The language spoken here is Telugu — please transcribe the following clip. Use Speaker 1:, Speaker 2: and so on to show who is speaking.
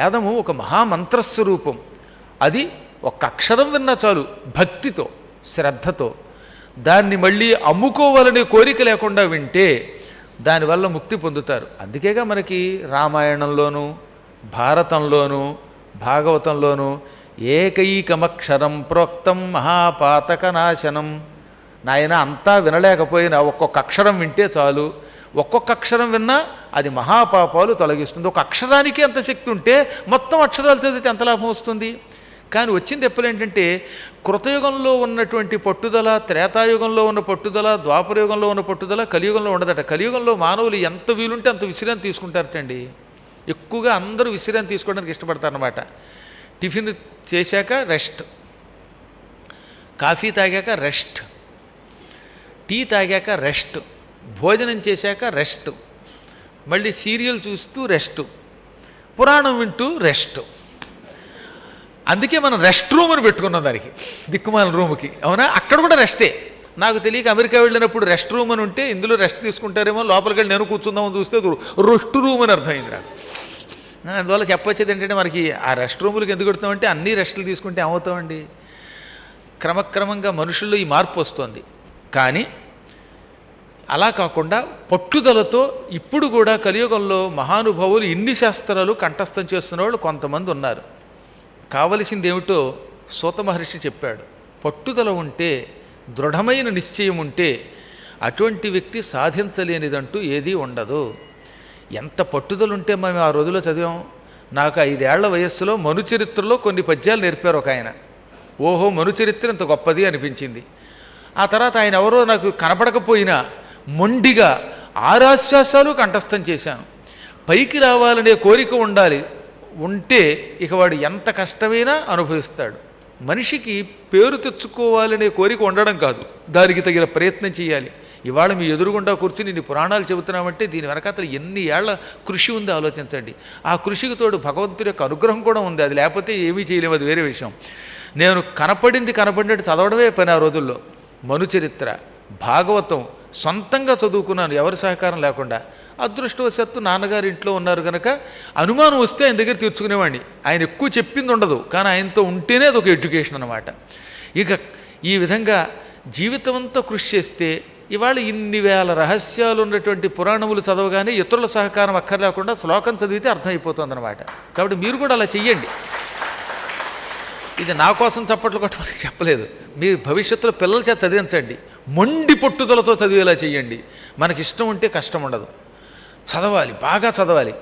Speaker 1: వేదము ఒక మహామంత్రస్వరూపం. అది ఒక్క అక్షరం విన్నా చాలు భక్తితో శ్రద్ధతో దాన్ని మళ్ళీ అమ్ముకోవాలనే కోరిక లేకుండా వింటే దానివల్ల ముక్తి పొందుతారు. అందుకేగా మనకి రామాయణంలోనూ భారతంలోనూ భాగవతంలోనూ ఏకైకమక్షరం ప్రోక్తం మహాపాతక నాశనం. నాయన అంతా వినలేకపోయినా ఒక్కొక్క అక్షరం వింటే చాలు, ఒక్కొక్క అక్షరం విన్నా అది మహాపాపాలు తొలగిస్తుంది. ఒక అక్షరానికి ఎంత శక్తి ఉంటే మొత్తం అక్షరాలు చదివితే ఎంత లాభం వస్తుంది. కానీ వచ్చింది ఎప్పుడు ఏంటంటే కృతయుగంలో ఉన్నటువంటి పట్టుదల, త్రేతాయుగంలో ఉన్న పట్టుదల, ద్వాపరయుగంలో ఉన్న పట్టుదల కలియుగంలో ఉండదట. కలియుగంలో మానవులు ఎంత వీలుంటే అంత విశ్రాంతి తీసుకుంటారటండి. ఎక్కువగా అందరూ విశ్రాంతి తీసుకోవడానికి ఇష్టపడతారన్నమాట. టిఫిన్ చేశాక రెస్ట్, కాఫీ తాగాక రెస్ట్, టీ తాగాక రెస్ట్, భోజనం చేశాక రెస్ట్, మళ్ళీ సీరియల్ చూస్తూ రెస్ట్, పురాణం వింటూ రెస్ట్. అందుకే మనం రెస్ట్ రూమ్ అని పెట్టుకున్నాం దానికి, దిక్కుమాల రూమ్కి. అవునా? అక్కడ కూడా రెస్టే. నాకు తెలియక అమెరికా వెళ్ళినప్పుడు రెస్ట్ రూమ్ అని ఉంటే ఇందులో రెస్ట్ తీసుకుంటారేమో, లోపలికి వెళ్ళి నేను కూర్చుందామని చూస్తే రెస్ట్ రూమ్ అని అర్థమైంది నాకు. అందువల్ల చెప్పొచ్చేది ఏంటంటే మనకి ఆ రెస్ట్ రూములకి ఎందుకు పెడతామంటే అన్నీ రెస్టులు తీసుకుంటే ఏమవుతామండి. క్రమక్రమంగా మనుషుల్లో ఈ మార్పు వస్తుంది. కానీ అలా కాకుండా పట్టుదలతో ఇప్పుడు కూడా కలియుగంలో మహానుభావులు ఇన్ని శాస్త్రాలు కంఠస్థం చేస్తున్న వాళ్ళు కొంతమంది ఉన్నారు. కావలసింది ఏమిటో సూత మహర్షి చెప్పాడు. పట్టుదల ఉంటే, దృఢమైన నిశ్చయం ఉంటే అటువంటి వ్యక్తి సాధించలేనిదంటూ ఏదీ ఉండదు. ఎంత పట్టుదల ఉంటే మేము ఆ రోజులో చదివాం. నాకు 5 ఏళ్ల వయస్సులో మనుచరిత్రలో కొన్ని పద్యాలు నేర్పారు ఒక ఆయన. ఓహో, మనుచరిత్ర ఇంత గొప్పది అనిపించింది. ఆ తర్వాత ఆయన ఎవరో నాకు కనపడకపోయినా మొండిగా 6 ఆశ్వాసాలు కంఠస్థం చేశాను. పైకి రావాలనే కోరిక ఉండాలి. ఉంటే ఇక వాడు ఎంత కష్టమైనా అనుభవిస్తాడు. మనిషికి పేరు తెచ్చుకోవాలనే కోరిక ఉండడం కాదు, దానికి తగిన ప్రయత్నం చేయాలి. ఇవాళ మీ ఎదురుగుండా కూర్చుని ఇన్ని పురాణాలు చెబుతున్నామంటే దీని వెనకాతల ఎన్ని ఏళ్ల కృషి ఉంది ఆలోచించండి. ఆ కృషికి తోడు భగవంతుడి యొక్క అనుగ్రహం కూడా ఉంది. అది లేకపోతే ఏమీ చేయలేము, అది వేరే విషయం. నేను కనపడినట్టు చదవడమే పని ఆ రోజుల్లో. మనుచరిత్ర, భాగవతం సొంతంగా చదువుకున్నాను, ఎవరి సహకారం లేకుండా. అదృష్టవశాత్తు నాన్నగారు ఇంట్లో ఉన్నారు కనుక అనుమానం వస్తే ఆయన దగ్గర తీర్చుకునేవాడిని. ఆయన ఎక్కువ చెప్పింది ఉండదు, కానీ ఆయనతో ఉంటేనే అదొక ఎడ్యుకేషన్ అన్నమాట. ఇక ఈ విధంగా జీవితం అంతా కృషి చేస్తే ఇవాళ ఇన్ని వేల రహస్యాలు ఉన్నటువంటి పురాణములు చదవగానే ఇతరుల సహకారం అక్కర్లేకుండా శ్లోకం చదివితే అర్థమైపోతుంది అన్నమాట. కాబట్టి మీరు కూడా అలా చెయ్యండి. ఇది నా కోసం చప్పట్లు కొట్టమని చెప్పలేదు. మీరు భవిష్యత్తులో పిల్లల చేత చదివించండి. మొండి పట్టుదలతో చదివేలా చెయ్యండి. మనకి ఇష్టం ఉంటే కష్టం ఉండదు. చదవాలి, బాగా చదవాలి.